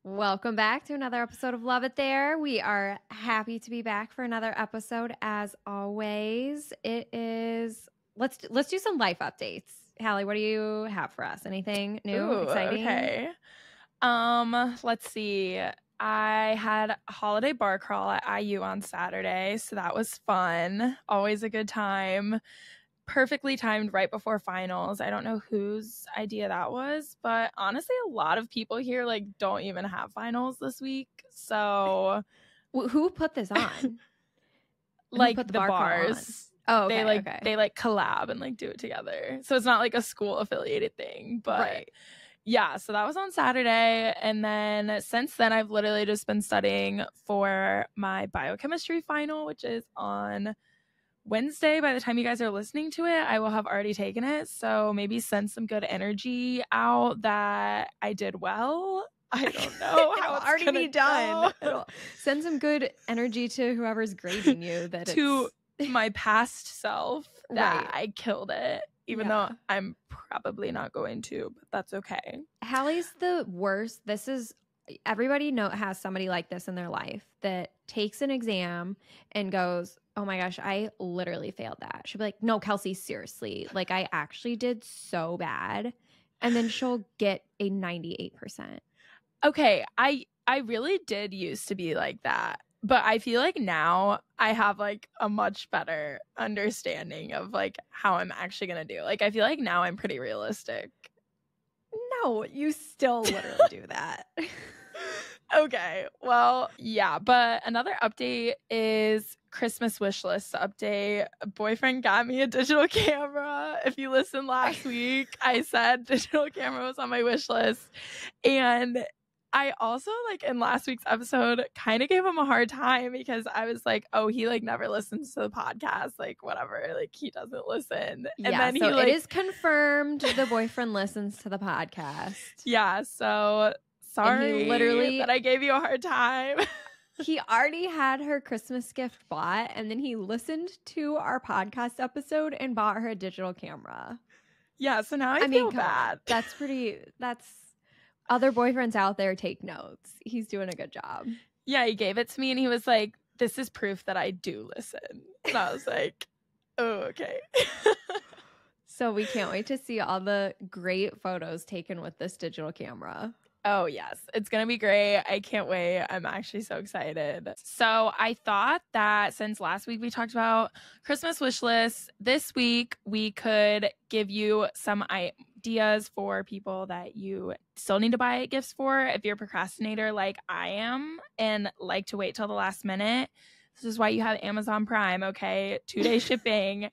Welcome back to another episode of Love It There. We are happy to be back for another episode. As always, it is let's do some life updates. Hallie, what do you have for us? Anything new, exciting? Okay. Let's see. I had a holiday bar crawl at IU on Saturday, so that was fun. Always a good time. Perfectly timed right before finals. I don't know whose idea that was, but honestly, a lot of people here like don't even have finals this week. So Who put this on? like put the bar crawl on? bars. Oh, okay, they collab and like do it together. So it's not like a school affiliated thing, but right. Yeah, so that was on Saturday. And then since then, I've literally just been studying for my biochemistry final, which is on Wednesday. By the time you guys are listening to it, I will have already taken it. So maybe send some good energy out that I did well. I don't know how it's already be done. It'll send some good energy to whoever's grading you that to my past self that Right. I killed it. Even though I'm probably not going to, but that's okay. Hallie's the worst. This is everybody has somebody like this in their life that takes an exam and goes, oh my gosh, I literally failed that. She'll be like, no, Kelsey, seriously. Like I actually did so bad. And then she'll get a 98%. Okay, I really did used to be like that. But I feel like now I have like a much better understanding of like how I'm actually going to do. Like I feel like now I'm pretty realistic. No, you still literally do that. Okay, well, yeah. But another update is Christmas wish list update. A boyfriend got me a digital camera. If you listened last week, I said digital camera was on my wish list. And I also, like, in last week's episode, kind of gave him a hard time because I was like, oh, he, like, never listens to the podcast. Like, whatever. Like, he doesn't listen. And then so he, like, it is confirmed the boyfriend listens to the podcast. Yeah, so sorry literally that I gave you a hard time. He already had her Christmas gift bought, and then he listened to our podcast episode and bought her a digital camera. Yeah, so now I feel bad. That's other boyfriends out there, take notes. He's doing a good job. Yeah, he gave it to me and he was like, this is proof that I do listen. And I was like, oh, okay. So we can't wait to see all the great photos taken with this digital camera. Oh, yes. It's going to be great. I can't wait. I'm actually so excited. So I thought that since last week we talked about Christmas wish lists, this week we could give you some ideas for people that you still need to buy gifts for if you're a procrastinator like I am and like to wait till the last minute. This is why you have Amazon Prime, okay? 2-day shipping.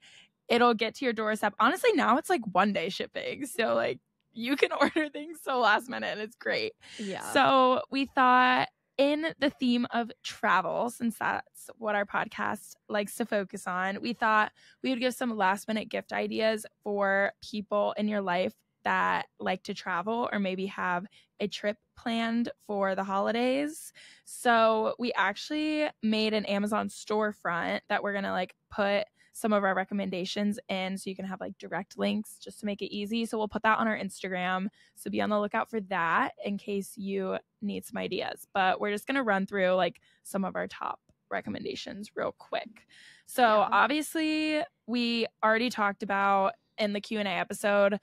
It'll get to your doorstep. Honestly, now it's like 1-day shipping. So like, you can order things so last minute and it's great. Yeah. So we thought in the theme of travel, since that's what our podcast likes to focus on, we thought we would give some last minute gift ideas for people in your life that like to travel or maybe have a trip planned for the holidays. So we actually made an Amazon storefront that we're going to like put some of our recommendations in so you can have like direct links just to make it easy. So we'll put that on our Instagram. So be on the lookout for that in case you need some ideas. But we're just going to run through like some of our top recommendations real quick. So obviously we already talked about in the Q&A episode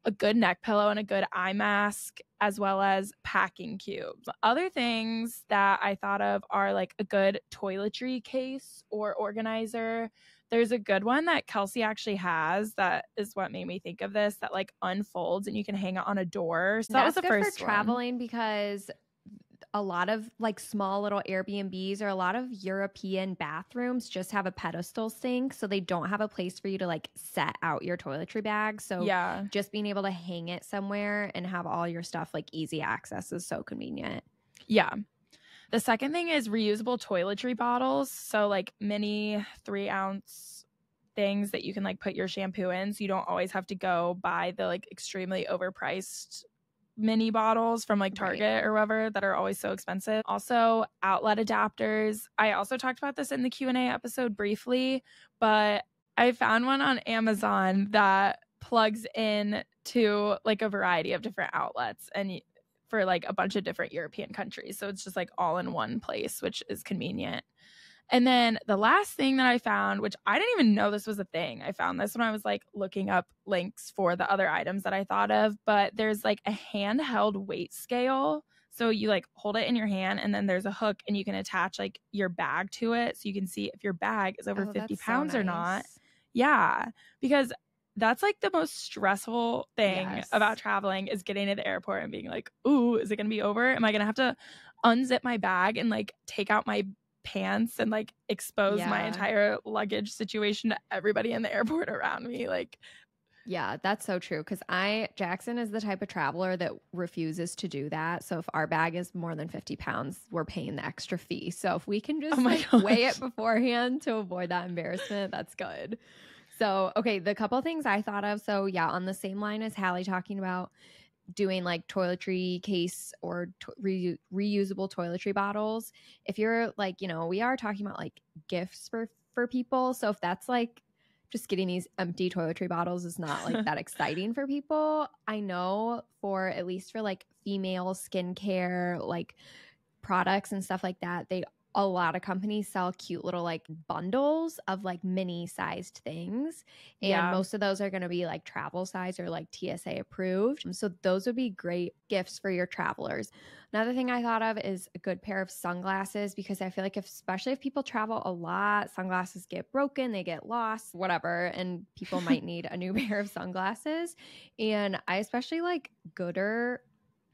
a good neck pillow and a good eye mask, as well as packing cubes. Other things that I thought of are like a good toiletry case or organizer. There's a good one that Kelsey actually has that is what made me think of this, that like unfolds and you can hang it on a door. So that was the first for traveling because a lot of like small little Airbnbs or a lot of European bathrooms just have a pedestal sink. So they don't have a place for you to like set out your toiletry bag. So just being able to hang it somewhere and have all your stuff like easy access is so convenient. Yeah. The second thing is reusable toiletry bottles. So like mini 3-ounce things that you can like put your shampoo in. So you don't always have to go buy the like extremely overpriced mini bottles from like Target or wherever that are always so expensive. Also outlet adapters. I also talked about this in the Q&A episode briefly, but I found one on Amazon that plugs in to like a variety of different outlets and for like a bunch of different European countries. So it's just like all in one place, which is convenient. And then the last thing that I found, which I didn't even know this was a thing. I found this when I was like looking up links for the other items that I thought of, but there's like a handheld weight scale. So you like hold it in your hand and then there's a hook and you can attach like your bag to it. So you can see if your bag is over 50 pounds or not. Yeah. Because that's like the most stressful thing about traveling is getting to the airport and being like, ooh, is it going to be over? Am I going to have to unzip my bag and like take out my pants and like expose my entire luggage situation to everybody in the airport around me? Like, yeah, that's so true. Because Jackson is the type of traveler that refuses to do that. So if our bag is more than 50 pounds, we're paying the extra fee. So if we can just weigh it beforehand to avoid that embarrassment, that's good. So, okay, the couple things I thought of. So yeah, on the same line as Hallie talking about doing like toiletry case or reusable toiletry bottles. If you're like, you know, we are talking about like gifts for people. So if that's like just getting these empty toiletry bottles is not like that exciting for people, I know for at least for like female skincare like products and stuff like that, a lot of companies sell cute little like bundles of like mini sized things. And most of those are going to be like travel size or like TSA approved. So those would be great gifts for your travelers. Another thing I thought of is a good pair of sunglasses, because I feel like especially if people travel a lot, sunglasses get broken, they get lost, whatever, and people might need a new pair of sunglasses. And I especially like Gooder,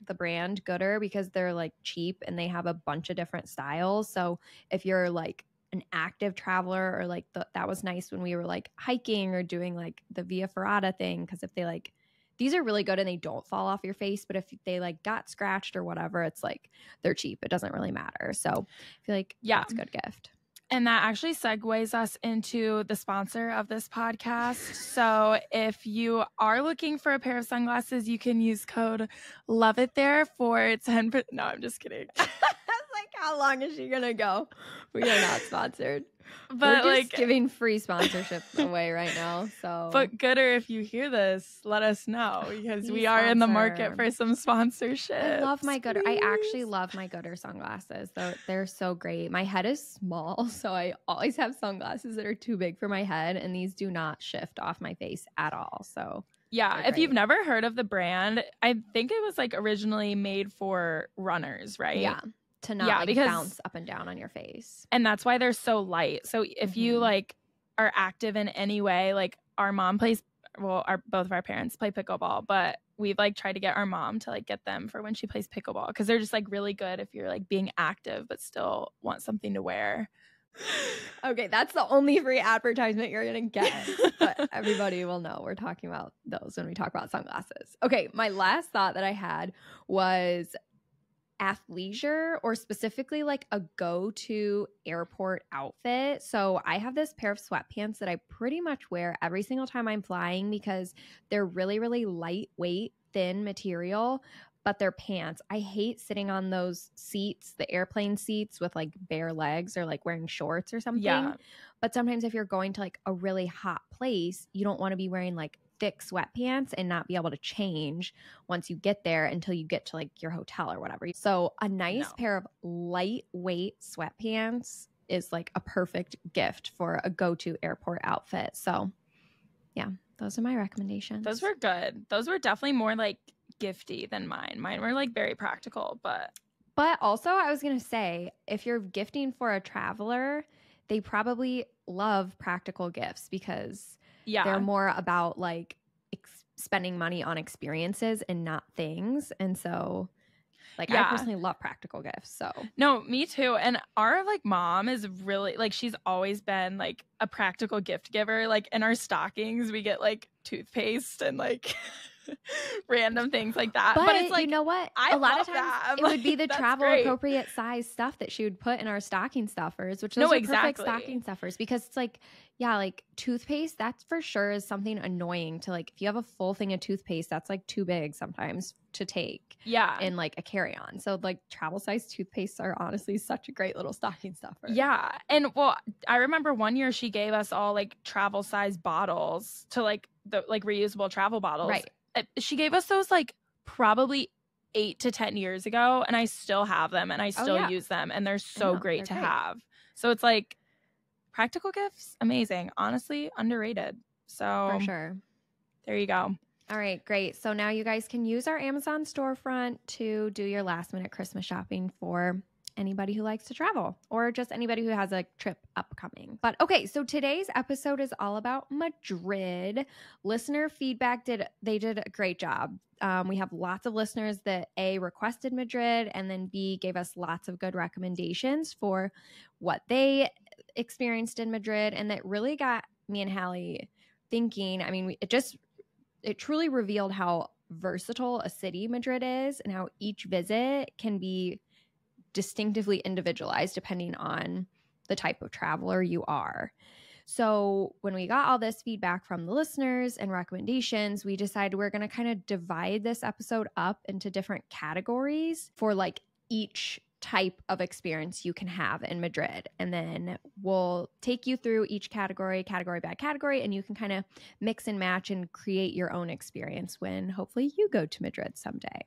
the brand Gooder, because they're like cheap and they have a bunch of different styles. So if you're like an active traveler or like that was nice when we were like hiking or doing like the Via Ferrata thing, because if they like, these are really good and they don't fall off your face, but if they like got scratched or whatever, it's like they're cheap, it doesn't really matter. So I feel like that's a good gift. And that actually segues us into the sponsor of this podcast. So if you are looking for a pair of sunglasses, you can use code LOVEITTHERE for 10%. No, I'm just kidding. Like, how long is she going to go? We are not sponsored. But we're just giving free sponsorship away right now. So, but Gooder, if you hear this, let us know, because we are in the market for some sponsorship. I love my Gooder. I actually love my Gooder sunglasses. They're so great. My head is small, so I always have sunglasses that are too big for my head, and these do not shift off my face at all. So yeah, if you've never heard of the brand, I think it was like originally made for runners, right? Yeah. To not bounce up and down on your face. And that's why they're so light. So if you like are active in any way, like our mom plays, well, both of our parents play pickleball, but we've like tried to get our mom to like get them for when she plays pickleball, because they're just like really good if you're like being active but still want something to wear. Okay, that's the only free advertisement you're gonna get, but everybody will know we're talking about those when we talk about sunglasses. Okay, my last thought that I had was athleisure, or specifically like a go-to airport outfit. So I have this pair of sweatpants that I pretty much wear every single time I'm flying, because they're really, really lightweight, thin material, but they're pants. I hate sitting on those seats, the airplane seats with like bare legs, or like wearing shorts or something. Yeah. But sometimes if you're going to like a really hot place, you don't want to be wearing like thick sweatpants and not be able to change once you get there until you get to like your hotel or whatever. So a nice pair of lightweight sweatpants is like a perfect gift for a go-to airport outfit. So yeah, those are my recommendations. Those were good. Those were definitely more like gifty than mine. Mine were like very practical, but also I was going to say, if you're gifting for a traveler, they probably love practical gifts, because they're more about like spending money on experiences and not things. And so like I personally love practical gifts. So no, me too. And our like mom is really like, she's always been like a practical gift giver. Like in our stockings we get like toothpaste and like random things like that. But it's like, you know what? A lot of times it would be the travel appropriate size stuff that she would put in our stocking stuffers, which those are perfect stocking stuffers, because it's like, yeah, like toothpaste, that's for sure is something annoying to like, if you have a full thing of toothpaste, that's like too big sometimes to take in like a carry-on. So like travel size toothpastes are honestly such a great little stocking stuffer. Yeah. And well, I remember one year she gave us all like travel size bottles to like the like reusable travel bottles. Right. She gave us those like probably 8 to 10 years ago, and I still have them and I still use them, and they're so great to have. So it's like practical gifts, amazing. Honestly, underrated. So for sure. There you go. All right, great. So now you guys can use our Amazon storefront to do your last minute Christmas shopping for anybody who likes to travel or just anybody who has a trip upcoming. But okay, so today's episode is all about Madrid. Listener feedback did a great job. We have lots of listeners that A, requested Madrid, and then B, gave us lots of good recommendations for what they experienced in Madrid. And that really got me and Hallie thinking. I mean, it truly revealed how versatile a city Madrid is and how each visit can be distinctively individualized depending on the type of traveler you are. So when we got all this feedback from the listeners and recommendations, we decided we're going to kind of divide this episode up into different categories for like each type of experience you can have in Madrid. And then we'll take you through each category by category, and you can kind of mix and match and create your own experience when hopefully you go to Madrid someday.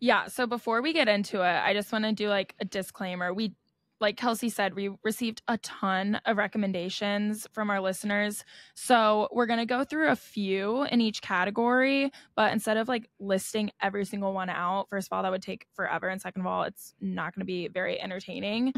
Yeah, so before we get into it, I just want to do like a disclaimer. We, like Kelsey said, we received a ton of recommendations from our listeners. So we're going to go through a few in each category, but instead of like listing every single one out, first of all, that would take forever. And second of all, it's not going to be very entertaining.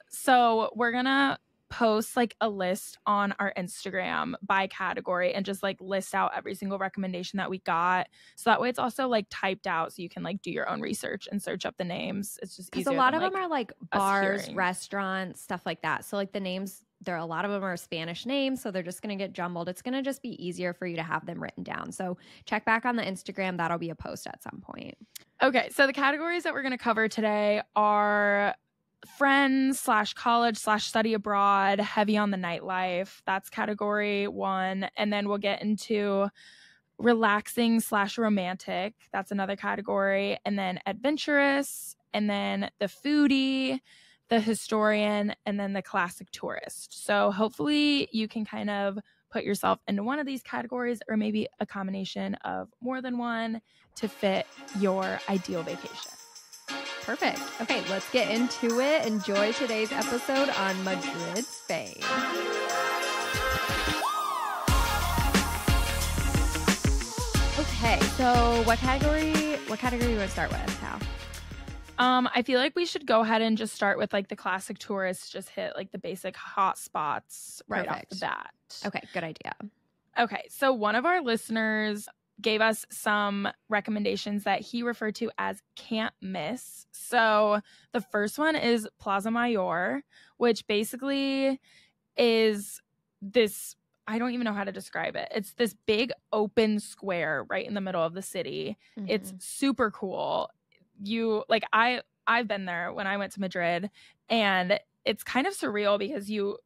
So we're going to post like a list on our Instagram by category and just like list out every single recommendation that we got. So that way it's also like typed out so you can like do your own research and search up the names. It's just easier. Because a lot of them are like bars, restaurants, stuff like that. So like the names, a lot of them are Spanish names, so they're just going to get jumbled. It's going to just be easier for you to have them written down. So check back on the Instagram. That'll be a post at some point. Okay, so the categories that we're going to cover today are friends / college / study abroad, heavy on the nightlife. That's category 1. And then we'll get into relaxing / romantic. That's another category. And then adventurous, and then the foodie, the historian, and then the classic tourist. So hopefully you can kind of put yourself into one of these categories, or maybe a combination of more than one to fit your ideal vacation. Perfect. Okay, let's get into it. Enjoy today's episode on Madrid, Spain. Okay, so what category do you want to start with, Hal? I feel like we should go ahead and just start with like the classic tourists, just hit like the basic hot spots right off the bat. Okay, good idea. Okay, so one of our listeners gave us some recommendations that he referred to as can't miss. So the first one is Plaza Mayor, which basically is this, I don't even know how to describe it. It's this big open square right in the middle of the city. Mm-hmm. It's super cool. I've been there when I went to Madrid, and it's kind of surreal because you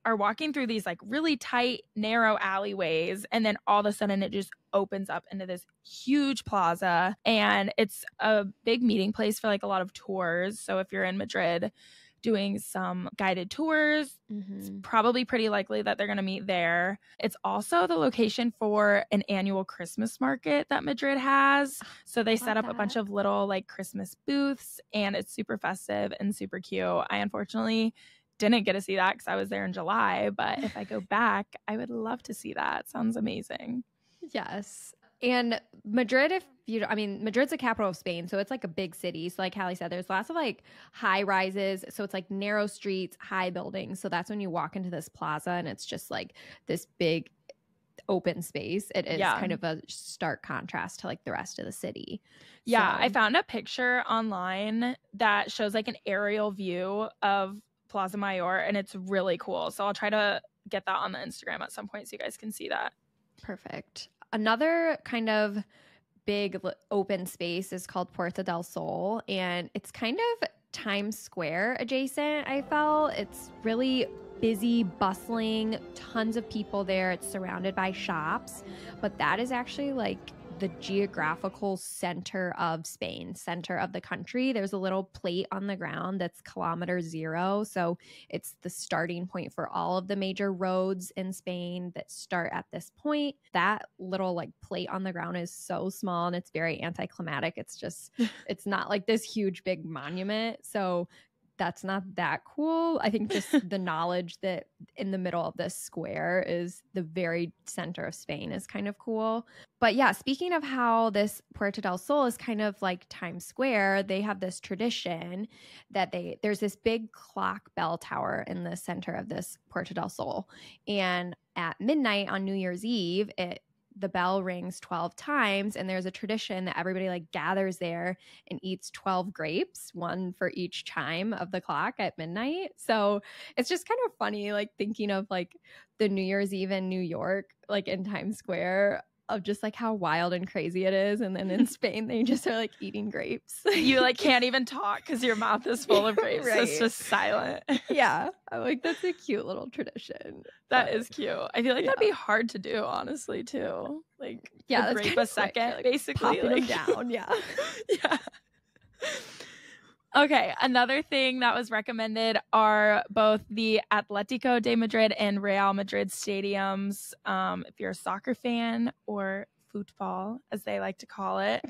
are walking through these like really tight, narrow alleyways, and then all of a sudden it just opens up into this huge plaza, and it's a big meeting place for like a lot of tours. So if you're in Madrid doing some guided tours, it's probably pretty likely that they're going to meet there. It's also the location for an annual Christmas market that Madrid has. So they set up a bunch of little like Christmas booths, and it's super festive and super cute. I unfortunately didn't get to see that because I was there in July, but if I go back, I would love to see that. Sounds amazing. Yes. And Madrid, Madrid's the capital of Spain, so it's like a big city. So like Hallie said, there's lots of like high rises. So it's like narrow streets, high buildings. So that's when you walk into this plaza, and it's just like this big open space. It is kind of a stark contrast to like the rest of the city. Yeah, so I found a picture online that shows like an aerial view of Plaza Mayor, and it's really cool. So I'll try to get that on the Instagram at some point so you guys can see that. Perfect. Another kind of big open space is called Puerto del Sol, and it's kind of Times Square adjacent, I felt. It's really busy, bustling, tons of people there. It's surrounded by shops, but that is actually like the geographical center of Spain, center of the country. There's a little plate on the ground that's kilometer 0. So it's the starting point for all of the major roads in Spain that start at this point. That little like plate on the ground is so small and it's very anticlimactic. It's just, it's not like this huge big monument. So that's not that cool. I think just the knowledge that in the middle of this square is the very center of Spain is kind of cool. But yeah, speaking of how this Puerto del Sol is kind of like Times Square, they have this tradition that there's this big clock bell tower in the center of this Puerto del Sol. And at midnight on New Year's Eve, the bell rings 12 times, and there's a tradition that everybody like gathers there and eats 12 grapes, one for each chime of the clock at midnight. So it's just kind of funny, like thinking of like the New Year's Eve in New York, like in Times Square, of just like how wild and crazy it is. And then in Spain, they just are like eating grapes. You like can't even talk because your mouth is full of grapes. Right. It's just silent. Yeah. I'm like, that's a cute little tradition. That is cute. I feel like that'd be hard to do, honestly, too. Like, yeah, a grape a second, like, basically. Popping them down. Yeah. Yeah. Okay, another thing that was recommended are both the Atlético de Madrid and Real Madrid stadiums. If you're a soccer fan, or football, as they like to call it,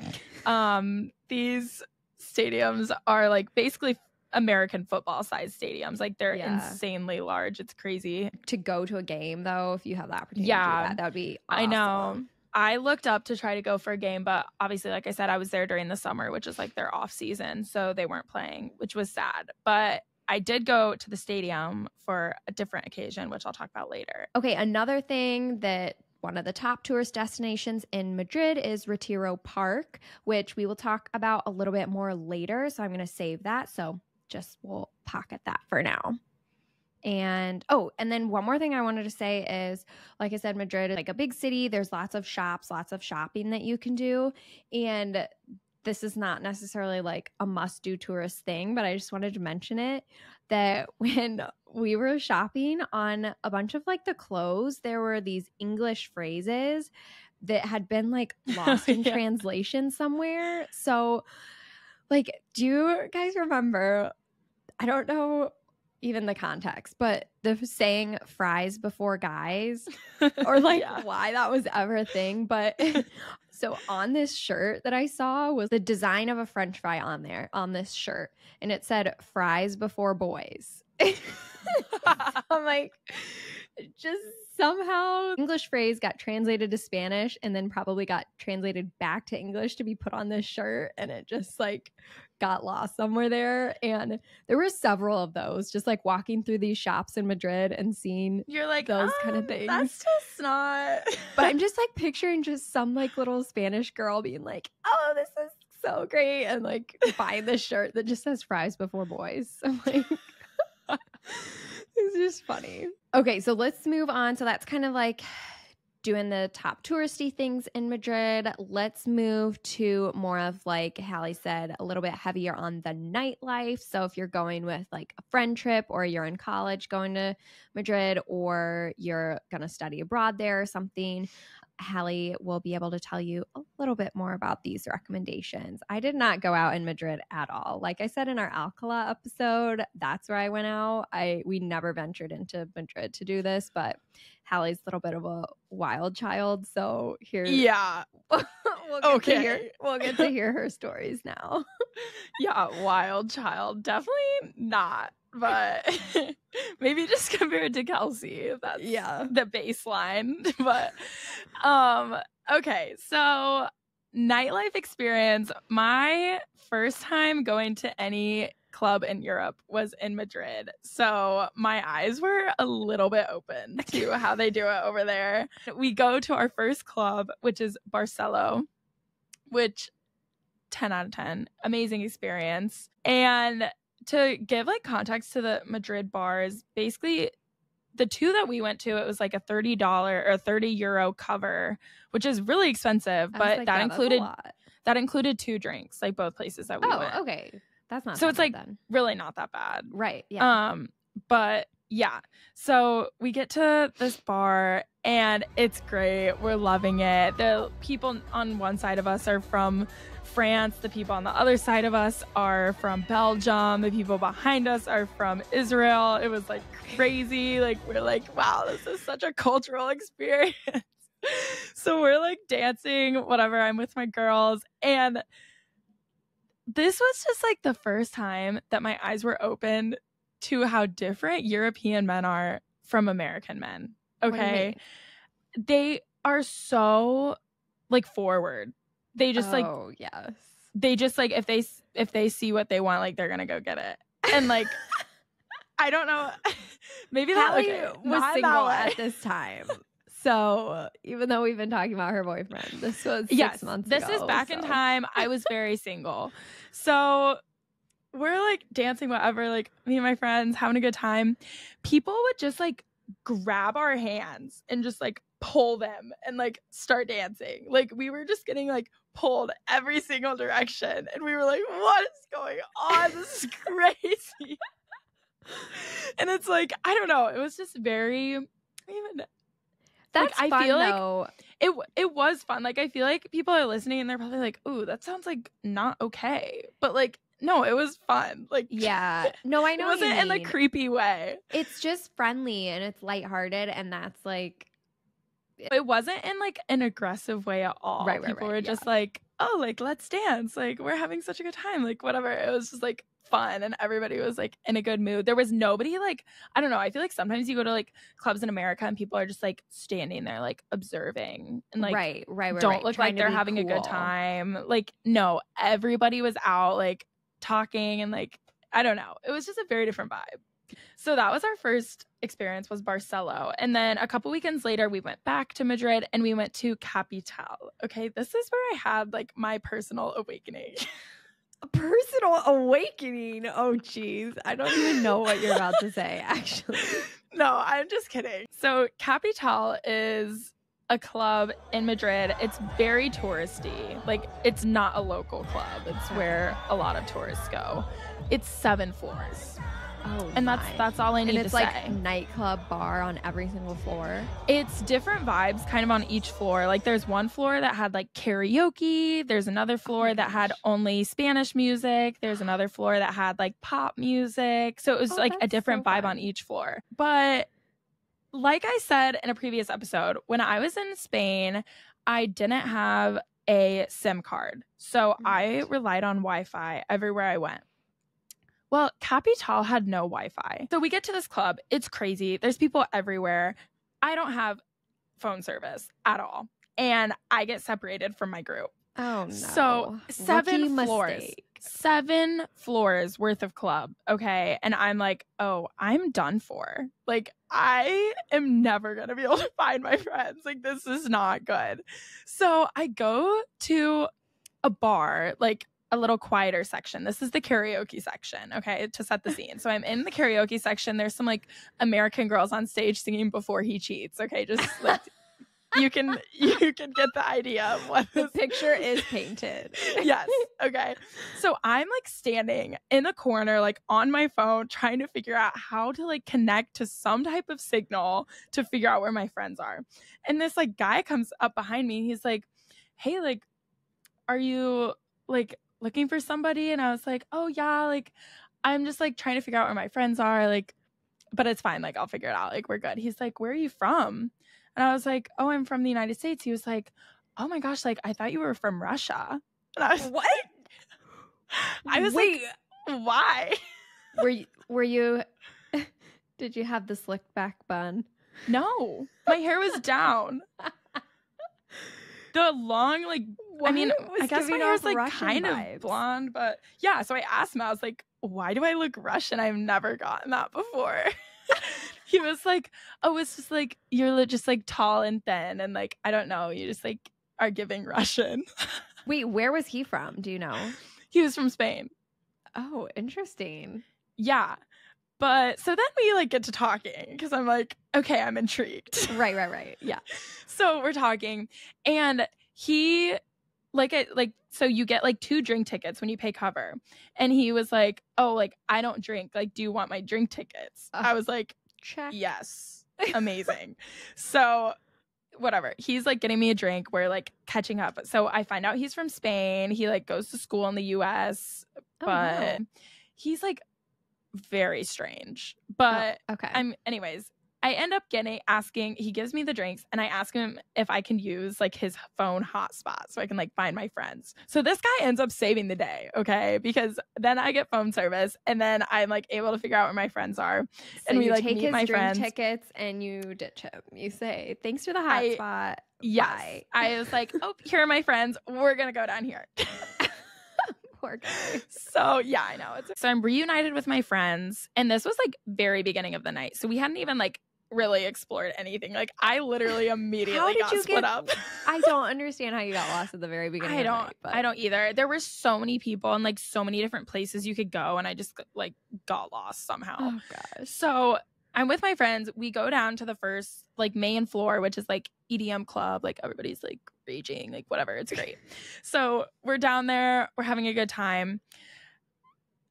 these stadiums are like basically American football sized stadiums. Like they're insanely large. It's crazy. To go to a game, though, if you have the opportunity to do that would be awesome. I know. I looked up to try to go for a game, but obviously, like I said, I was there during the summer, which is like their off season. So they weren't playing, which was sad. But I did go to the stadium for a different occasion, which I'll talk about later. Okay, another thing that one of the top tourist destinations in Madrid is Retiro Park, which we will talk about a little bit more later. So I'm going to save that. So just we'll pocket that for now. And then one more thing I wanted to say is, like I said, Madrid is like a big city. There's lots of shops, lots of shopping that you can do. And this is not necessarily like a must-do tourist thing, but I just wanted to mention it, that when we were shopping on a bunch of like the clothes, there were these English phrases that had been like lost in translation somewhere. So like, do you guys remember, I don't know even the context, but the saying fries before guys, or like why that was ever a thing. But so on this shirt that I saw was the design of a French fry on this shirt, and it said fries before boys. I'm like, just somehow English phrase got translated to Spanish and then probably got translated back to English to be put on this shirt, and it just like got lost somewhere there. And there were several of those, just like walking through these shops in Madrid and seeing you're like those kind of things. That's just not. But I'm just like picturing just some like little Spanish girl being like, oh, this is so great, and like buying this shirt that just says fries before boys. I'm like, it's just funny. Okay, so let's move on. So that's kind of like doing the top touristy things in Madrid. Let's move to more of, like Hallie said, a little bit heavier on the nightlife. So if you're going with like a friend trip, or you're in college going to Madrid, or you're going to study abroad there or something, Hallie will be able to tell you a little bit more about these recommendations. I did not go out in Madrid at all. Like I said in our Alcala episode, that's where I went out. We never ventured into Madrid to do this, but Hallie's a little bit of a wild child. So here, we'll get to hear her stories now. Yeah, wild child. Definitely not. But maybe just compared to Kelsey, that's the baseline. But okay, so nightlife experience. My first time going to any club in Europe was in Madrid, so my eyes were a little bit open to how they do it over there. We go to our first club, which is Barcelo, which 10 out of 10, amazing experience. And to give like context to the Madrid bars, basically the two that we went to, it was like a $30 or €30 cover, which is really expensive, but that included 2 drinks, like both places that we went. Okay. That's not so that it's bad, like then. Really not that bad. Right. Yeah. But Yeah. So we get to this bar and it's great. We're loving it. The people on one side of us are from France. The people on the other side of us are from Belgium. The people behind us are from Israel. It was like crazy. Like, we're like, wow, this is such a cultural experience. So we're like dancing, whatever. I'm with my girls. And this was just like the first time that my eyes were opened to how different European men are from American men. Okay. They are so like forward. They just yes. They just like, if they see what they want, like they're going to go get it. And like, I don't know. Maybe that was single at this time. So even though we've been talking about her boyfriend, this was 6 months ago. This is back in time. I was very single. So we're like dancing, whatever, like me and my friends having a good time. People would just like grab our hands and just like pull them and like start dancing. Like we were just getting like pulled every single direction. And we were like, what is going on? This is crazy. And it's like, I don't know. It was just very, that's like, fun, I feel though. like it was fun. Like I feel like people are listening and they're probably like, ooh, that sounds like not okay. But like, no, it was fun. Like, yeah, no, I know. It wasn't in a creepy way. It's just friendly and it's lighthearted, and that's like. It wasn't in like an aggressive way at all. Right, people were just like, oh, like let's dance. Like we're having such a good time. Like whatever. It was just like fun, and everybody was like in a good mood. There was nobody like, I don't know. I feel like sometimes you go to like clubs in America and people are just like standing there like observing and like don't look like they're having a good time. Like no, everybody was out like talking and like I don't know. It was just a very different vibe. So that was our first experience, was Barcelo. And then a couple weekends later, we went back to Madrid and we went to Kapital. Okay, this is where I had like my personal awakening. A personal awakening? Oh, geez. I don't even know what you're about to say, actually. No, I'm just kidding. So Kapital is a club in Madrid. It's very touristy. Like, it's not a local club. It's where a lot of tourists go. It's 7 floors. Oh, and that's all I need to say. And it's like nightclub bar on every single floor. It's different vibes kind of on each floor. Like there's one floor that had like karaoke. There's another floor that had only Spanish music. There's another floor that had like pop music. So it was like a different vibe on each floor. But like I said in a previous episode, when I was in Spain, I didn't have a SIM card. So I relied on Wi-Fi everywhere I went. Well, Kapital had no Wi-Fi. So we get to this club. It's crazy. There's people everywhere. I don't have phone service at all. And I get separated from my group. Oh, no. So 7 floors. Mistake. 7 floors worth of club. Okay. And I'm like, oh, I'm done for. Like, I am never going to be able to find my friends. Like, this is not good. So I go to a bar, like, a little quieter section. This is the karaoke section, okay, to set the scene. So I'm in the karaoke section. There's some like American girls on stage singing Before He Cheats, okay? Just like you can get the idea of what the picture is painted. Yes. Okay. So I'm like standing in a corner, like on my phone, trying to figure out how to like connect to some type of signal to figure out where my friends are. And this like guy comes up behind me. He's like, hey, like, are you like looking for somebody? And I was like, oh yeah, like I'm just like trying to figure out where my friends are, like, but it's fine, like I'll figure it out, like we're good. He's like, where are you from? And I was like, oh, I'm from the United States. He was like, oh my gosh, like I thought you were from Russia. And I was what? I was Wait, like, why? Were you did you have the slicked back bun? No, my hair was down. The long, like, I mean, I guess my hair is like Russian kind vibes. Of blonde, but yeah. So I asked him, I was like, why do I look Russian? I've never gotten that before. He was like, oh, it's just like, you're just like tall and thin. And like, I don't know, you just like are giving Russian. Wait, where was he from? Do you know? He was from Spain. Oh, interesting. Yeah. But so then we like get to talking because I'm like, okay, I'm intrigued. Right. Yeah. So we're talking and he so you get like 2 drink tickets when you pay cover. And he was like, oh, like I don't drink. Like, do you want my drink tickets? I was like, Check. Yes. Amazing. So whatever. He's like getting me a drink. We're like catching up. So I find out he's from Spain. He like goes to school in the US, but he's like very strange. But anyways, I end up asking, he gives me the drinks and I ask him if I can use like his phone hotspot so I can like find my friends. So this guy ends up saving the day, okay? Because then I get phone service and then I'm like able to figure out where my friends are. So and we like take meet his drink tickets and you ditch him. You say, thanks for the hotspot. Yes. Bye. I was like, oh, here are my friends. We're going to go down here. Poor guy. So yeah, I know. So I'm reunited with my friends and this was like very beginning of the night. So we hadn't even like really explored anything. Like I literally immediately got split up. I don't understand how you got lost at the very beginning. I don't either. There were so many people and like so many different places you could go and I just like got lost somehow. Oh gosh. So I'm with my friends. We go down to the first like main floor, which is like EDM club. Like everybody's like raging, like whatever. It's great. So we're down there. We're having a good time.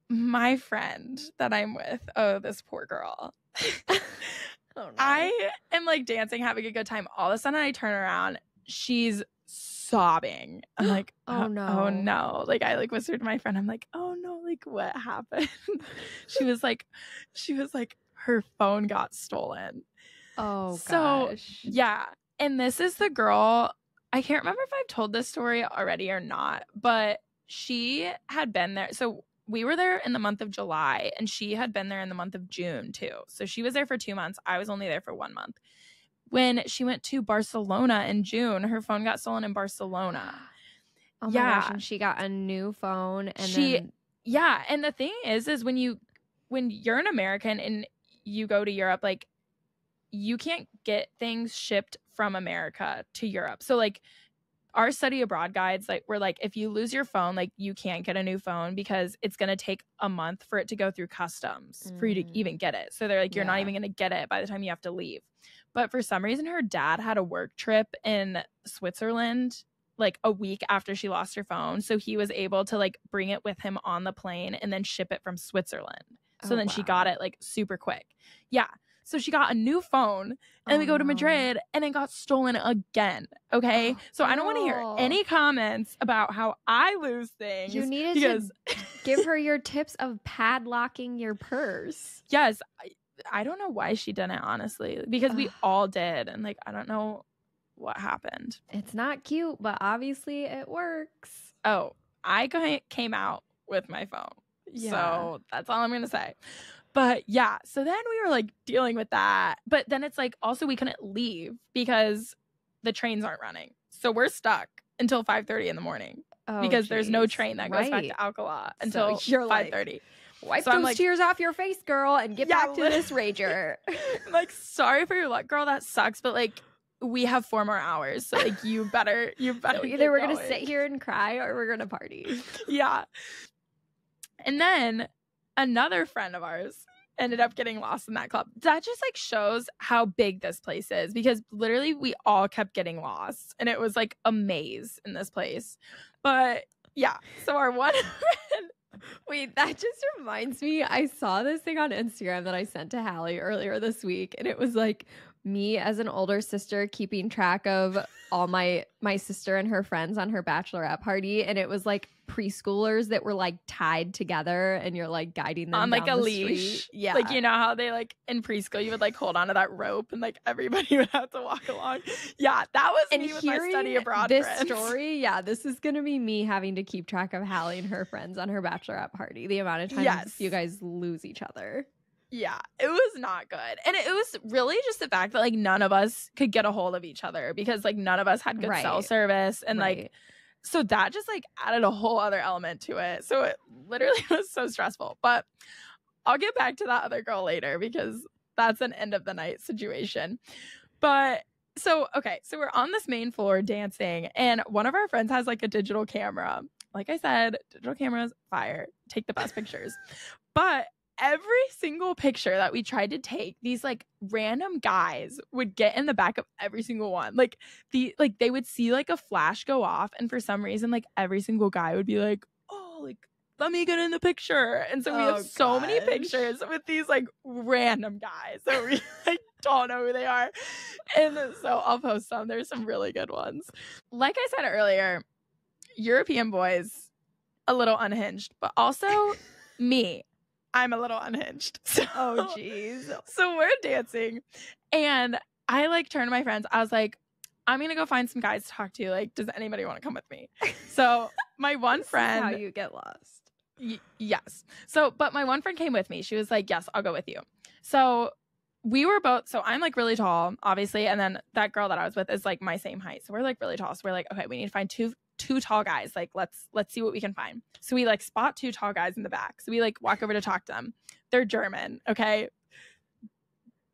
My friend that I'm with, oh, this poor girl. Oh, no. I am like dancing, having a good time. All of a sudden I turn around. She's sobbing. I'm like, oh no. Like I like whispered to my friend, I'm like, oh no, like what happened? She was like, her phone got stolen. Oh so, gosh. Yeah. And this is the girl, I can't remember if I've told this story already or not, but she had been there. So we were there in the month of July and she had been there in the month of June too. So she was there for 2 months. I was only there for 1 month. When she went to Barcelona in June, her phone got stolen in Barcelona. Oh my gosh. And she got a new phone. And yeah. And the thing is when you're an American and you go to Europe, like you can't get things shipped from America to Europe. So like our study abroad guides, like we're like, if you lose your phone, like you can't get a new phone because it's going to take a month for it to go through customs for you to even get it. So they're like, you're not even going to get it by the time you have to leave. But for some reason, her dad had a work trip in Switzerland like a week after she lost her phone. So he was able to like bring it with him on the plane and then ship it from Switzerland. So then she got it like super quick. Yeah. So she got a new phone and we go to Madrid and it got stolen again. Okay. So I don't want to hear any comments about how I lose things. You needed to give her your tips of padlocking your purse. Yes. I don't know why she didn't, honestly, because we all did. And like, I don't know what happened. It's not cute, but obviously it works. Oh, I came out with my phone. Yeah. So that's all I'm going to say. But yeah, so then we were like dealing with that. But then it's like also we couldn't leave because the trains aren't running. So we're stuck until 5:30 in the morning because there's no train that goes back to Alcalá until 5:30. Wipe those tears off your face, girl, and get back to this rager. I'm like, sorry for your luck, girl. That sucks. But like, we have 4 more hours. So like, you better. So either we're going to sit here and cry or we're going to party. Yeah. And then another friend of ours ended up getting lost in that club. That just like shows how big this place is because literally we all kept getting lost and it was like a maze in this place. But yeah, so our one friend. Wait, that just reminds me. I saw this thing on Instagram that I sent to Hallie earlier this week and it was like me as an older sister keeping track of all my sister and her friends on her bachelorette party, and it was like preschoolers that were like tied together and you're like guiding them on like down a the leash. Street. Yeah, like you know how they like in preschool you would like hold onto that rope and like everybody would have to walk along. Yeah, that was me with my study abroad this friends. Story. Yeah, this is gonna be me having to keep track of Hallie and her friends on her bachelorette party. The amount of times you guys lose each other. Yeah, it was not good. And it was really just the fact that like none of us could get a hold of each other because like none of us had good cell service. And like, so that just like added a whole other element to it. So it literally was so stressful. But I'll get back to that other girl later because that's an end of the night situation. But so, okay, so we're on this main floor dancing and one of our friends has like a digital camera. Like I said, digital cameras, fire, take the best pictures. But every single picture that we tried to take, these like random guys would get in the back of every single one. Like they would see like a flash go off, and for some reason, like every single guy would be like, "Oh, like let me get in the picture. And so we have so many pictures with these like random guys that we like don't know who they are. And so I'll post some. There's some really good ones. Like I said earlier, European boys, a little unhinged, but also me. I'm a little unhinged. So, Oh, geez. So we're dancing, and I like turned to my friends. I was like, I'm gonna go find some guys to talk to. Like, does anybody want to come with me? So my one friend, how you get lost. Yes. So, but my one friend came with me. She was like, yes, I'll go with you. So we were both, so I'm like really tall, obviously. And then that girl that I was with is like my same height. So we're like really tall. So we're like, okay, we need to find two tall guys. Like, let's see what we can find. So we like spot two tall guys in the back. So we like walk over to talk to them. They're German. Okay.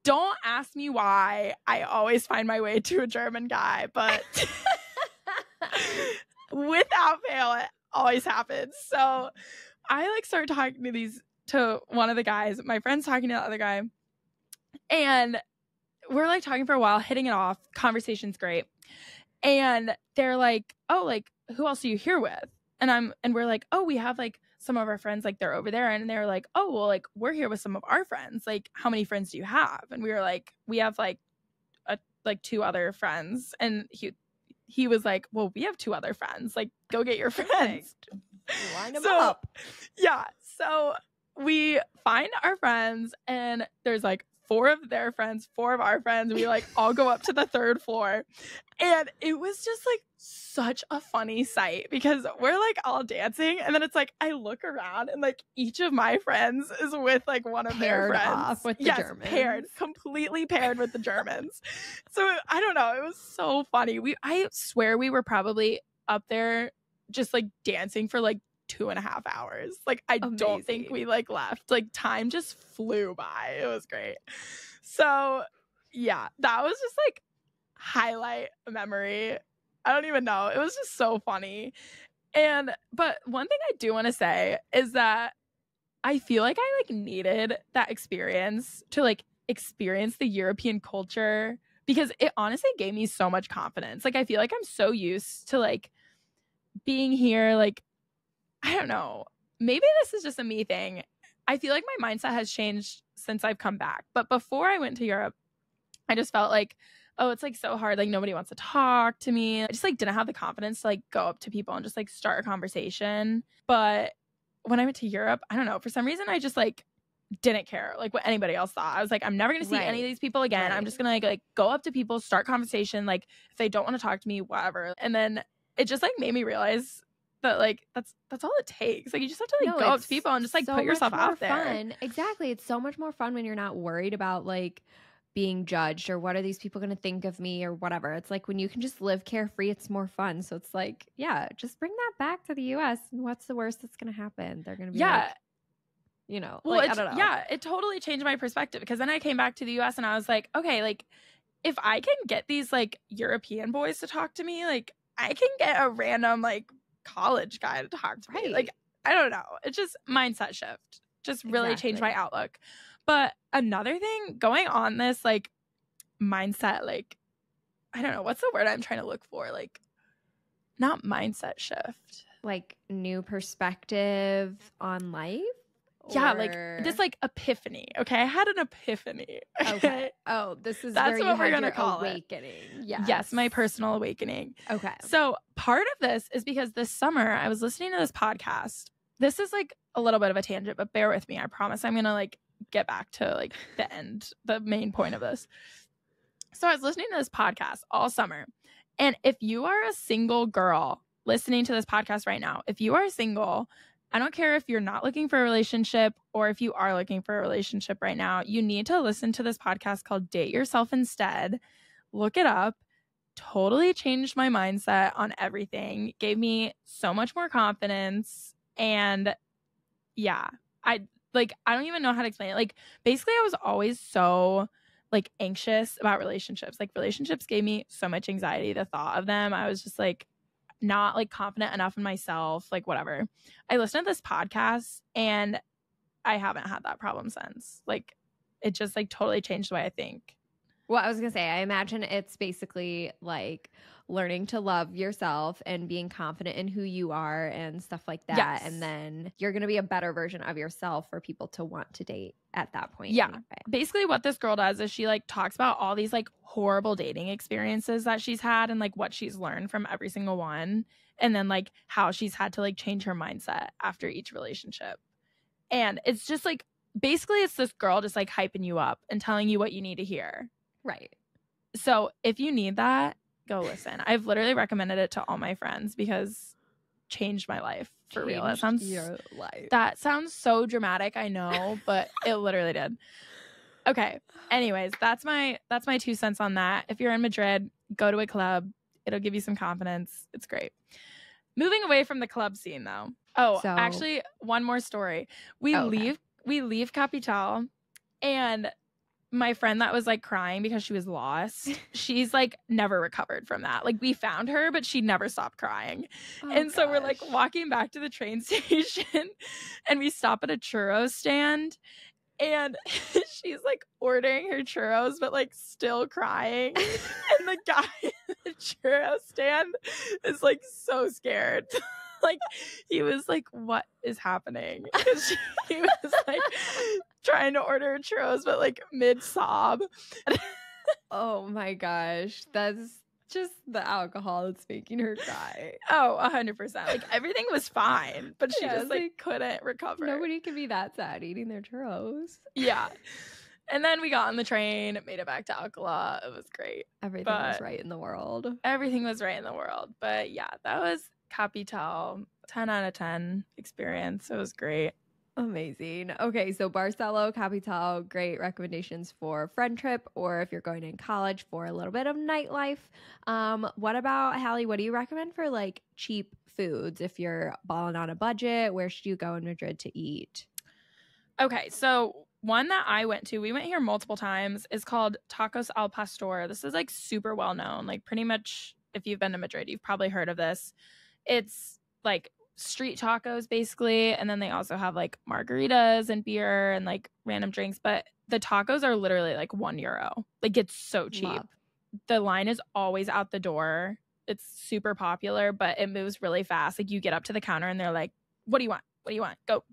Don't ask me why I always find my way to a German guy, but without fail, it always happens. So I like start talking to one of the guys. My friend's talking to the other guy, and we're like talking for a while, hitting it off. Conversation's great. And they're like, oh, like, who else are you here with? And we're like, oh, we have like some of our friends, like they're over there. And they're like, oh, well, like we're here with some of our friends. Like, how many friends do you have? And we were like, we have like two other friends. And he was like, well, we have two other friends. Like, go get your friends. Line them up. Yeah. So we find our friends, and there's like 4 of their friends, 4 of our friends. We like all go up to the 3rd floor. And it was just like such a funny sight because we're like all dancing. And then it's like, I look around and like each of my friends is with like one of their friends. Off with the Germans. Completely paired with the Germans. So I don't know. It was so funny. I swear we were probably up there just like dancing for like 2.5 hours. Like, I don't think we like left. Like, time just flew by. It was great. So yeah, that was just like highlight memory. I don't even know. It was just so funny. But one thing I do want to say is that I feel like I like needed that experience to like experience the European culture, because it honestly gave me so much confidence. Like, I feel like I'm so used to like being here, like, I don't know, maybe this is just a me thing. I feel like my mindset has changed since I've come back. But before I went to Europe, I just felt like, oh, it's like so hard. Like, nobody wants to talk to me. I just like didn't have the confidence to like go up to people and just like start a conversation. But when I went to Europe, I don't know, for some reason I just like didn't care like what anybody else thought. I was like, I'm never gonna see any of these people again. I'm just gonna like go up to people, start conversation. Like, if they don't want to talk to me, whatever. And then it just like made me realize that like that's all it takes. Like, you just have to like go up to people and just like put yourself out there. Fun. Exactly. It's so much more fun when you're not worried about like being judged or what are these people going to think of me or whatever. It's like when you can just live carefree, it's more fun. So it's like, yeah, just bring that back to the US. And what's the worst that's going to happen? They're going to be like, you know, well, like, I don't know. Yeah, it totally changed my perspective, because then I came back to the US and I was like, okay, like if I can get these like European boys to talk to me, like I can get a random like college guy to talk to me. Like, I don't know. It's just mindset shift. Just really changed my outlook. But another thing going on this like mindset, like, I don't know, what's the word I'm trying to look for? Like, not mindset shift. Like new perspective on life? Yeah, like this like epiphany. Okay, I had an epiphany. Okay. Oh, this is that's where what you we're had gonna your call awakening. It. Yes, my personal awakening. Okay. So part of this is because this summer I was listening to this podcast. This is like a little bit of a tangent, but bear with me. I promise I'm gonna like get back to like the end, the main point of this. So I was listening to this podcast all summer, and if you are a single girl listening to this podcast right now, if you are single, I don't care if you're not looking for a relationship or if you are looking for a relationship right now, you need to listen to this podcast called Date Yourself Instead. Look it up. Totally changed my mindset on everything. Gave me so much more confidence. And yeah, I don't even know how to explain it. Like, basically I was always so like anxious about relationships. Like, relationships gave me so much anxiety, the thought of them. I was just like not like confident enough in myself, like whatever. I listened to this podcast and I haven't had that problem since. Like, it just like totally changed the way I think. Well, I was going to say, I imagine it's basically like learning to love yourself and being confident in who you are and stuff like that. Yes. And then you're going to be a better version of yourself for people to want to date at that point. Yeah. Anyway. Basically what this girl does is she like talks about all these like horrible dating experiences that she's had and like what she's learned from every single one. And then like how she's had to like change her mindset after each relationship. And it's just like, basically it's this girl just like hyping you up and telling you what you need to hear. Right. So if you need that, go listen. I've literally recommended it to all my friends because changed my life for real. Your life. That sounds so dramatic, I know, but it literally did. Okay. Anyways, that's my 2 cents on that. If you're in Madrid, go to a club. It'll give you some confidence. It's great. Moving away from the club scene though. Oh, actually one more story. We leave Kapital and my friend that was like crying because she was lost, she's like never recovered from that. Like we found her, but she never stopped crying. So we're like walking back to the train station and we stop at a churros stand and she's like ordering her churros, but like still crying. And the guy at the churros stand is like so scared. Like he was like, what is happening? Because he was like trying to order churros, but like mid sob. Oh my gosh. That's just the alcohol that's making her cry. Oh, 100%. Like everything was fine, but she just like couldn't recover. Nobody can be that sad eating their churros. Yeah. And then we got on the train, made it back to Alcala. It was great. Everything was right in the world. Everything was right in the world. But yeah, that was Kapital. 10 out of 10 experience. It was great. Amazing. Okay, so Barcelo, Kapital, great recommendations for friend trip or if you're going in college for a little bit of nightlife. What about, Hallie, what do you recommend for like cheap foods if you're balling on a budget? Where should you go in Madrid to eat? Okay, so one that I went to, we went here multiple times, is called Tacos al Pastor. This is like super well known. Like pretty much if you've been to Madrid, you've probably heard of this. It's like street tacos basically, and then they also have like margaritas and beer and like random drinks, but the tacos are literally like €1. Like it's so cheap. Love. The line is always out the door. It's super popular, but it moves really fast. Like you get up to the counter and they're like, what do you want? What do you want? Go.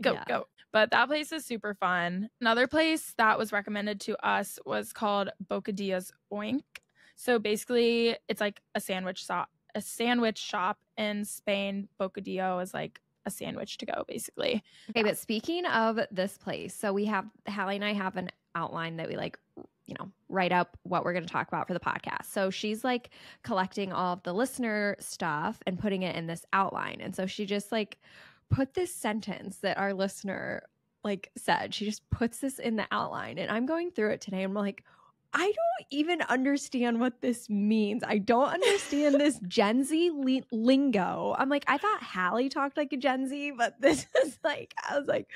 But that place is super fun. Another place that was recommended to us was called Bocadillas Oink. So basically it's like a sandwich shop in Spain. Bocadillo is like a sandwich to go, basically. Okay, but speaking of this place, so we have, Hallie and I have an outline that we like, you know, write up what we're going to talk about for the podcast. So she's like collecting all of the listener stuff and putting it in this outline. And so she just like put this sentence that our listener like said. She just puts this in the outline. And I'm going through it today and I'm like, I don't even understand what this means. I don't understand this Gen Z lingo. I'm like, I thought Hallie talked like a Gen Z, but this is like, I was like,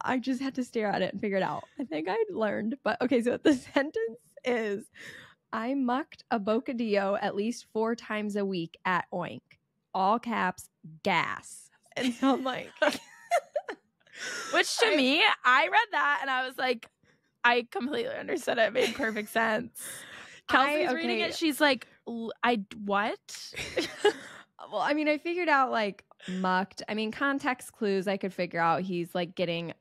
I just had to stare at it and figure it out. I think I'd learned. But okay, so the sentence is, I mucked a bocadillo at least 4 times a week at Oink. All caps, gas. And so I'm like... Which to me, I read that and I was like, I completely understood it. It made perfect sense. Kelsey's reading it. She's like, what? Well, I mean, I figured out like mucked. I mean, context clues, I could figure out he's like getting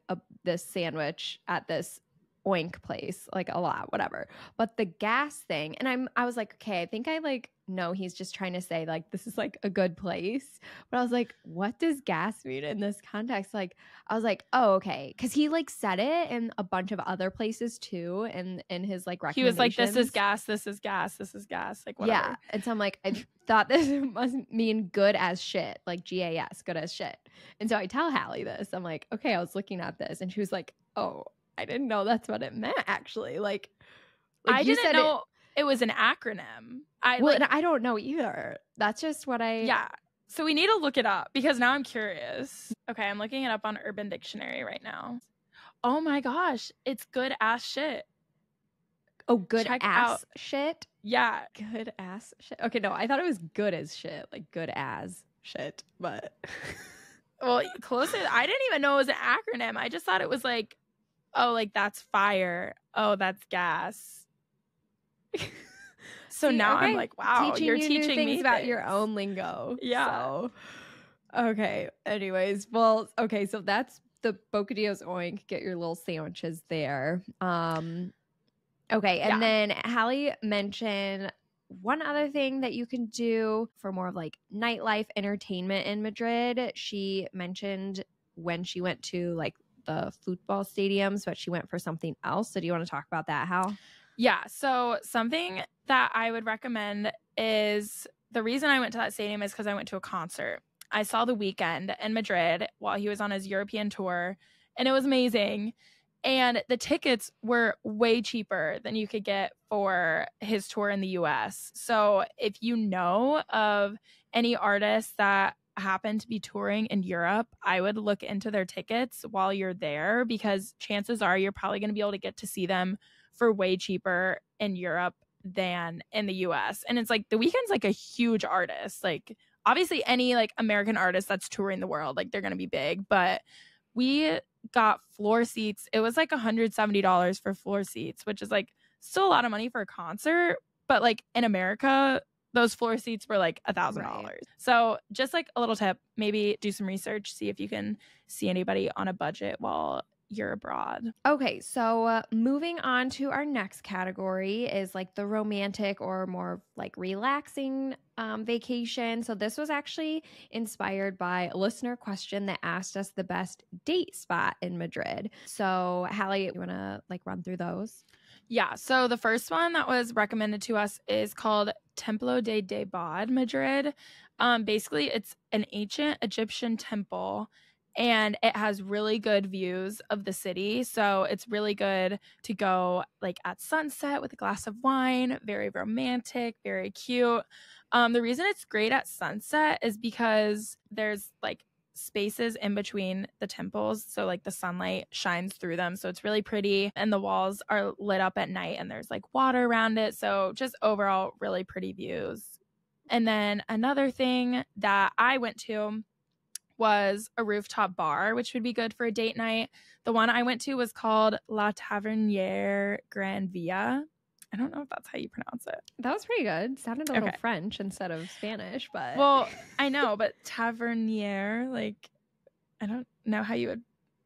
this sandwich at this Oink place, like a lot, whatever. But the gas thing, and I was like, okay, I think I like know he's just trying to say like this is like a good place. But I was like, what does gas mean in this context? Like, I was like, oh, okay, because he like said it in a bunch of other places too, and in his like recommendations. He was like, this is gas, this is gas, this is gas, like whatever. Yeah, and so I'm like, I thought this must mean good as shit, like GAS, good as shit. And so I tell Hallie this. I'm like, okay, I was looking at this, and she was like, oh, I didn't know that's what it meant, actually. Like I didn't know it was an acronym. And I don't know either. That's just what Yeah. So we need to look it up because now I'm curious. Okay, I'm looking it up on Urban Dictionary right now. Oh my gosh, it's good ass shit. Oh, good ass shit? Yeah. Good ass shit. Okay, no, I thought it was good as shit, like good as shit, but... Well, close it. I didn't even know it was an acronym. I just thought it was like, oh, like that's fire. Oh, that's gas. So now I'm like, wow, you're you teaching new things me about your own lingo. Yeah. So, okay. Anyways, well, okay. So that's the Bocadillos Oink. Get your little sandwiches there. Okay. And then Hallie mentioned one other thing that you can do for more of like nightlife entertainment in Madrid. She mentioned when she went to like the football stadiums, but she went for something else. So do you want to talk about that, Hal? Yeah. So something that I would recommend is the reason I went to that stadium is because I went to a concert. I saw The Weeknd in Madrid while he was on his European tour, and it was amazing. And the tickets were way cheaper than you could get for his tour in the US. So if you know of any artists that happen to be touring in Europe, I would look into their tickets while you're there, because chances are you're probably going to be able to get to see them for way cheaper in Europe than in the US. And it's like The Weeknd's like a huge artist. Like obviously any like American artist that's touring the world, like they're going to be big, but we got floor seats. It was like $170 for floor seats, which is like still a lot of money for a concert, but like in America, those floor seats were like $1,000. Right. So just like a little tip, maybe do some research, see if you can see anybody on a budget while you're abroad. Okay, so moving on to our next category is like the romantic or more like relaxing vacation. So this was actually inspired by a listener question that asked us the best date spot in Madrid. So Hallie, you want to like run through those? Yeah, so the first one that was recommended to us is called Templo de Debod, Madrid. Basically, it's an ancient Egyptian temple, and it has really good views of the city. So it's really good to go like at sunset with a glass of wine. Very romantic, very cute. The reason it's great at sunset is because there's like spaces in between the temples, so like the sunlight shines through them, so it's really pretty, and the walls are lit up at night and there's like water around it, so just overall really pretty views. And then another thing that I went to was a rooftop bar, which would be good for a date night. The one I went to was called La Tavernier Gran Via. I don't know if that's how you pronounce it. That was pretty good. Sounded a little French instead of Spanish, but... Well, I know, but Tavernier, like, I don't know how you would...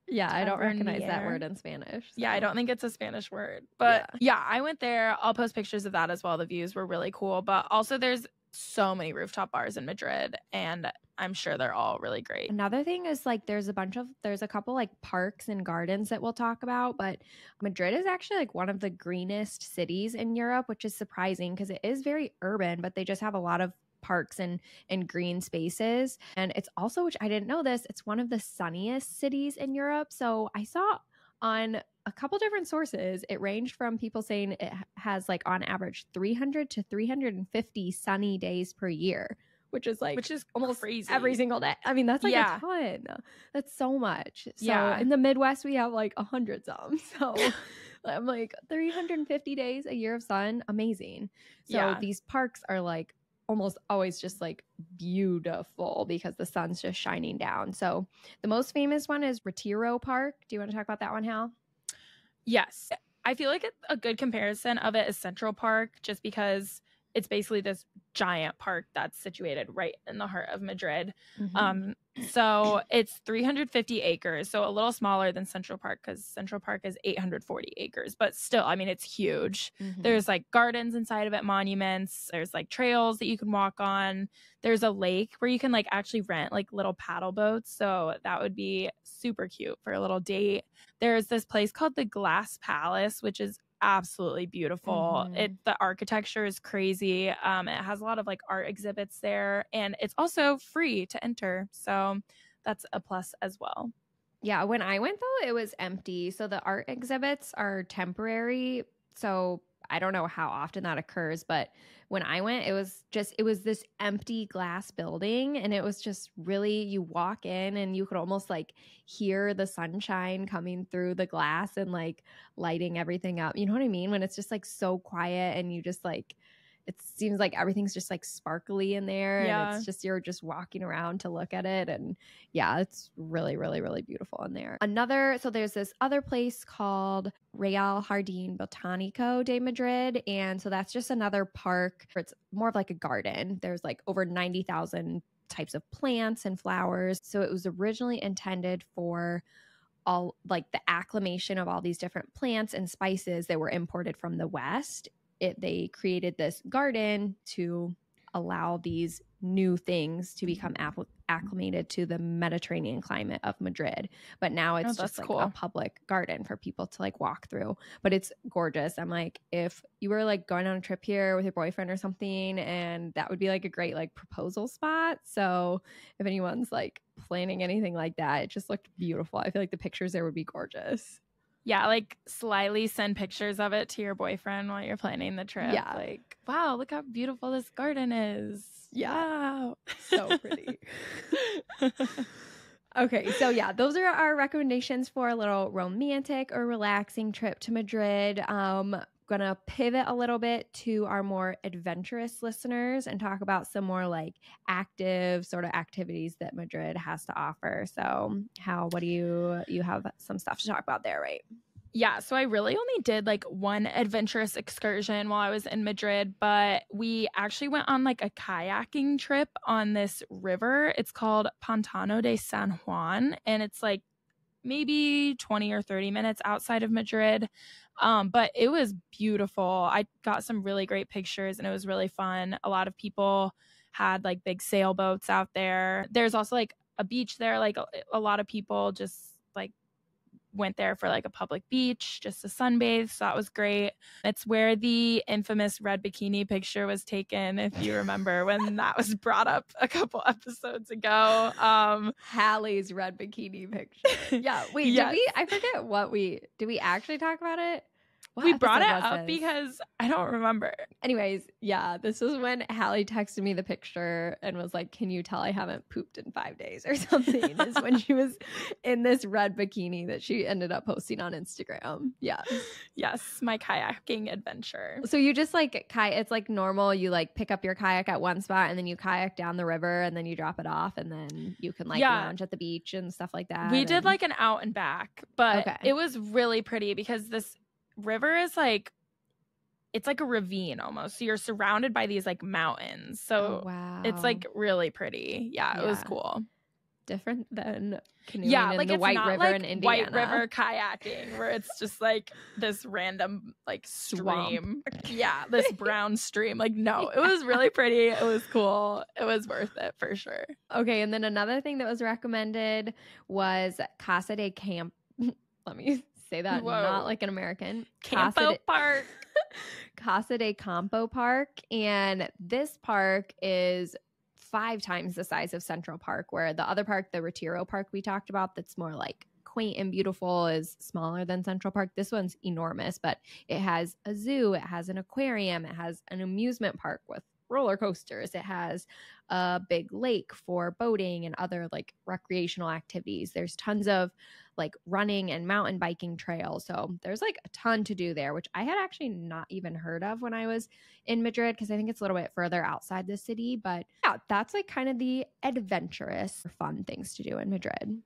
Yeah, Tavernier. I don't recognize that word in Spanish. So. Yeah, I don't think it's a Spanish word. But yeah, I went there. I'll post pictures of that as well. The views were really cool. But also there's so many rooftop bars in Madrid, and I'm sure they're all really great. Another thing is like there's a couple like parks and gardens that we'll talk about, but Madrid is actually like one of the greenest cities in Europe, which is surprising because it is very urban, but they just have a lot of parks and green spaces. And it's also, which I didn't know this, it's one of the sunniest cities in Europe. So I saw on a couple different sources, it ranged from people saying it has like on average 300 to 350 sunny days per year, which is almost crazy. Every single day. I mean, that's like a ton. That's so much. So in the Midwest, we have like 100 some. So I'm like 350 days a year of sun. Amazing. So these parks are like almost always just like beautiful because the sun's just shining down. So the most famous one is Retiro Park. Do you want to talk about that one, Hal? Yes. I feel like a good comparison of it is Central Park, just because it's basically this giant park that's situated right in the heart of Madrid. Mm-hmm. So it's 350 acres, so a little smaller than Central Park because Central Park is 840 acres. But still, I mean, it's huge. Mm-hmm. There's like gardens inside of it, monuments. There's like trails that you can walk on. There's a lake where you can like actually rent like little paddle boats. So that would be super cute for a little date. There's this place called the Glass Palace, which is absolutely beautiful. Mm-hmm. The architecture is crazy. It has a lot of like art exhibits there, and it's also free to enter, so that's a plus as well. Yeah, when I went though, it was empty, so the art exhibits are temporary, so I don't know how often that occurs, but when I went, it was this empty glass building, and it was just really, you walk in and you could almost like hear the sunshine coming through the glass and like lighting everything up. You know what I mean? When it's just like so quiet and you just like, it seems like everything's just like sparkly in there. Yeah. And it's just, you're just walking around to look at it. And yeah, it's really, really, really beautiful in there. So there's this other place called Real Jardín Botánico de Madrid. And so that's just another park. It's more of like a garden. There's like over 90,000 types of plants and flowers. So it was originally intended for all like the acclimation of all these different plants and spices that were imported from the West. They created this garden to allow these new things to become acclimated to the Mediterranean climate of Madrid. But now it's just like a public garden for people to like walk through. But it's gorgeous. I'm like, if you were like going on a trip here with your boyfriend or something, and that would be like a great like proposal spot. So if anyone's like planning anything like that, it just looked beautiful. I feel like the pictures there would be gorgeous. Yeah, like slyly send pictures of it to your boyfriend while you're planning the trip. Yeah. Like, wow, look how beautiful this garden is. Yeah. Wow. So pretty. Okay, so yeah, those are our recommendations for a little romantic or relaxing trip to Madrid. Gonna pivot a little bit to our more adventurous listeners and talk about some more like active sort of activities that Madrid has to offer. So what do you have some stuff to talk about there, right? Yeah, so I really only did like one adventurous excursion while I was in Madrid, but we actually went on like a kayaking trip on this river. It's called Pantano de San Juan, and it's like maybe 20 or 30 minutes outside of Madrid. But it was beautiful. I got some really great pictures and it was really fun. A lot of people had like big sailboats out there. There's also like a beach there. Like a lot of people just like went there for like a public beach just to sunbathe. So that was great. It's where the infamous red bikini picture was taken, if you remember when that was brought up a couple episodes ago. Hallie's red bikini picture. Yeah. Wait, yes. I forget did we actually talk about it? We brought it up because I don't remember. Anyways, yeah, this was when Hallie texted me the picture and was like, can you tell I haven't pooped in 5 days or something? Is when she was in this red bikini that she ended up posting on Instagram. Yeah. Yes, my kayaking adventure. So you just like it's like normal. You like pick up your kayak at one spot and then you kayak down the river and then you drop it off and then you can like lounge at the beach and stuff like that. We did like an out and back, but it was really pretty because this river is like, it's like a ravine almost. So you're surrounded by these like mountains. So it's like really pretty. Yeah, it was cool. Different than canoeing in the White River in Indiana. White River kayaking where it's just like this random like stream. Yeah, this brown stream. Like no, it was really pretty. It was cool. It was worth it for sure. Okay, and then another thing that was recommended was Casa de Campo. Let me say that not like an American. Campo Park. Casa de Campo Park. And this park is 5 times the size of Central Park, where the other park, the Retiro Park we talked about, that's more like quaint and beautiful, is smaller than Central Park. This one's enormous, but it has a zoo, it has an aquarium, it has an amusement park with roller coasters, it has a big lake for boating and other like recreational activities. There's tons of like running and mountain biking trails. So there's like a ton to do there, which I had actually not even heard of when I was in Madrid, because I think it's a little bit further outside the city. But yeah, that's like kind of the adventurous, fun things to do in Madrid.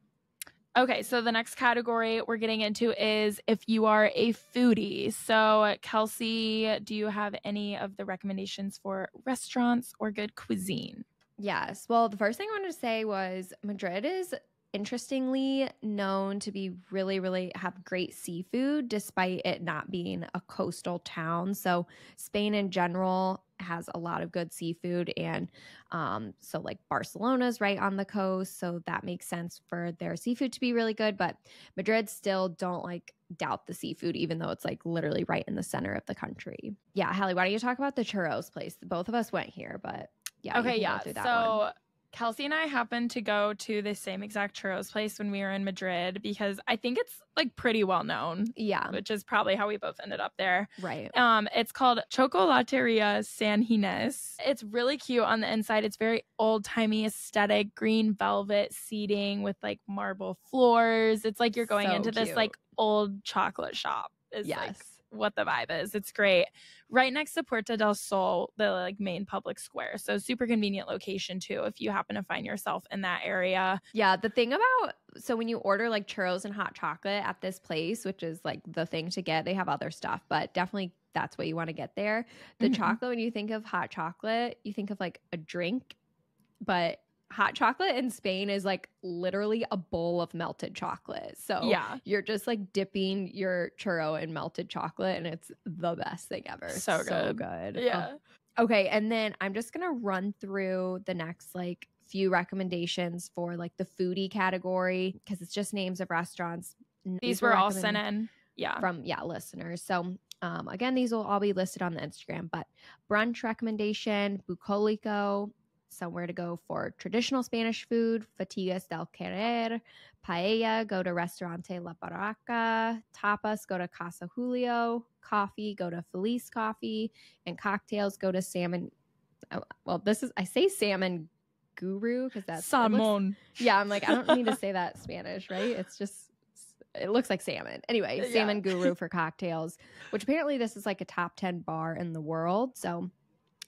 Okay, so the next category we're getting into is if you are a foodie. So Kelsey, do you have any of the recommendations for restaurants or good cuisine? Yes. Well, the first thing I wanted to say was Madrid is interestingly known to be really, really have great seafood despite it not being a coastal town. So Spain in general has a lot of good seafood, and so like Barcelona's right on the coast, so that makes sense for their seafood to be really good. But Madrid still don't like doubt the seafood, even though it's like literally right in the center of the country. Yeah, Hallie, why don't you talk about the churros place? Both of us went here, but yeah. Okay, yeah. So Kelsey and I happened to go to the same exact churros place when we were in Madrid because I think it's like pretty well known. Yeah. Which is probably how we both ended up there. Right. It's called Chocolatería San Ginés. It's really cute on the inside. It's very old-timey aesthetic, green velvet seating with like marble floors. It's like you're going into this like old chocolate shop. Is like what the vibe is. It's great. Right next to Puerto del Sol, the like main public square. So super convenient location too if you happen to find yourself in that area. Yeah, the thing about, so when you order like churros and hot chocolate at this place, which is like the thing to get, they have other stuff, but definitely that's what you want to get there. The chocolate, when you think of hot chocolate, you think of like a drink, but hot chocolate in Spain is like literally a bowl of melted chocolate. So yeah, you're just like dipping your churro in melted chocolate and it's the best thing ever. So good. Yeah. Okay. And then I'm just going to run through the next like few recommendations for like the foodie category because it's just names of restaurants. These were all sent in. Yeah. From listeners. So again, these will all be listed on the Instagram, but brunch recommendation, Bucólico, somewhere to go for traditional Spanish food, Fatigas del Querer, Paella, go to Restaurante La Barraca, Tapas, go to Casa Julio, coffee, go to Feliz Coffee, and cocktails, go to Salmon. Well, I say Salmon Guru because that's Salmon. Yeah, I'm like, I don't need to say that Spanish, right? It's just, it looks like salmon. Anyway, yeah. Salmon Guru for cocktails, which apparently this is like a top 10 bar in the world. So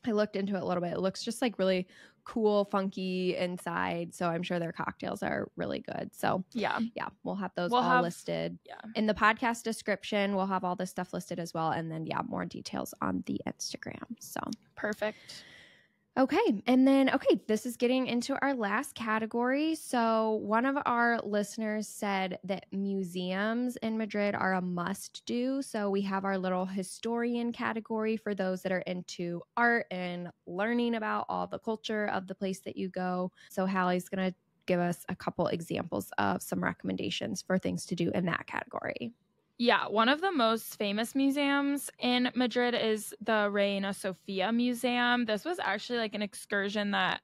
I looked into it a little bit. It looks just like really cool, funky inside. So I'm sure their cocktails are really good. So yeah, we'll have those listed in the podcast description. We'll have all this stuff listed as well. And then more details on the Instagram. So perfect. Okay. And then, this is getting into our last category. So one of our listeners said that museums in Madrid are a must do. So we have our little historian category for those that are into art and learning about all the culture of the place that you go. So Hallie's going to give us a couple examples of some recommendations for things to do in that category. Yeah, one of the most famous museums in Madrid is the Reina Sofia Museum. This was actually like an excursion that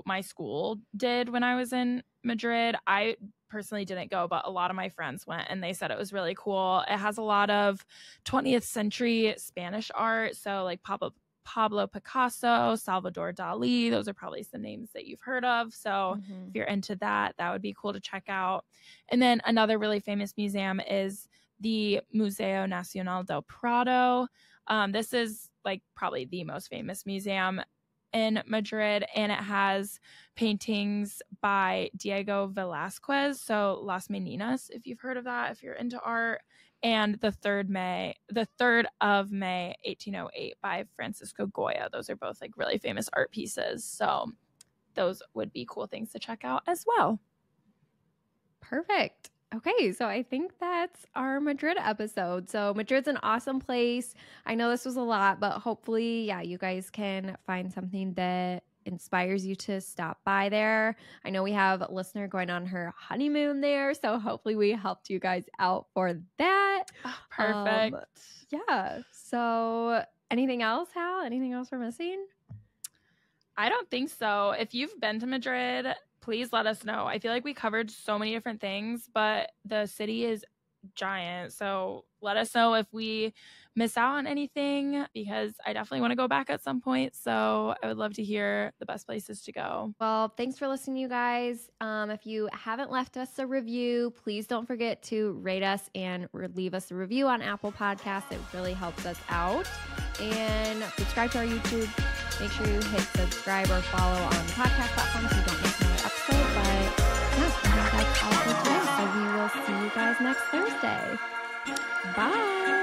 my school did when I was in Madrid. I personally didn't go, but a lot of my friends went and they said it was really cool. It has a lot of 20th century Spanish art. So like Pablo Picasso, Salvador Dali, those are probably some names that you've heard of. So if you're into that, that would be cool to check out. And then another really famous museum is the Museo Nacional del Prado. This is like probably the most famous museum in Madrid, and it has paintings by Diego Velázquez, so Las Meninas, if you've heard of that, if you're into art, and the 3rd of May 1808 by Francisco Goya. Those are both like really famous art pieces, so those would be cool things to check out as well. Perfect. Okay, so I think that's our Madrid episode. So Madrid's an awesome place. I know this was a lot, but hopefully, you guys can find something that inspires you to stop by there. I know we have a listener going on her honeymoon there, so hopefully we helped you guys out for that. Oh, perfect. So anything else, Hal? Anything else we're missing? I don't think so. If you've been to Madrid, please let us know. I feel like we covered so many different things, but the city is giant. So let us know if we miss out on anything, because I definitely want to go back at some point. So I would love to hear the best places to go. Well, thanks for listening, you guys. If you haven't left us a review, please don't forget to rate us and leave us a review on Apple Podcasts. It really helps us out. And subscribe to our YouTube. Make sure you hit subscribe or follow on the podcast platform so you don't miss another episode. But I think that's all for today. So we will see you guys next Thursday. Bye.